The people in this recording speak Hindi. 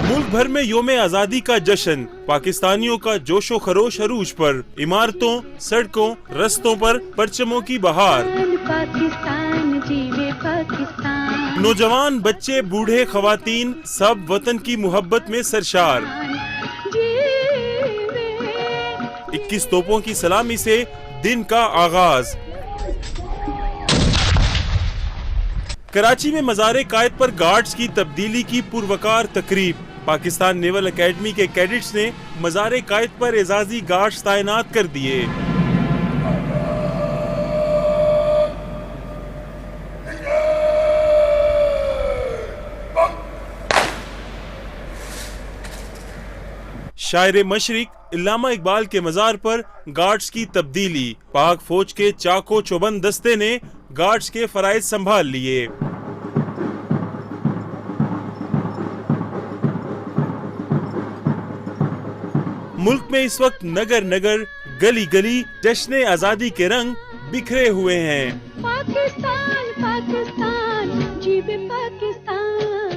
मुल्क भर में योम आजादी का जश्न, पाकिस्तानियों का जोशो खरोश अरूज पर, इमारतों, सड़कों, रस्तों पर परचमों की बहार। पाकिस्तान जीवे पाकिस्तान। नौजवान, बच्चे, बूढ़े, खवातीन सब वतन की मोहब्बत में सरशार। 21 तोपों की सलामी से दिन का आगाज। कराची में मज़ारे कायद पर गार्ड्स की तब्दीली की पुरवकार तकरीब। पाकिस्तान नेवल एकेडमी के कैडेट्स ने मज़ारे कायद पर एजाजी गार्ड्स तैनात कर दिए। शायर मशरिक इल्लामा इकबाल के मज़ार पर गार्ड्स की तब्दीली। पाक फौज के चाको चौबंद दस्ते ने गार्ड्स के फराइज संभाल लिए। मुल्क में इस वक्त नगर नगर, गली गली जश्न आजादी के रंग बिखरे हुए हैं। पाकिस्तान पाकिस्तान जीवे पाकिस्तान।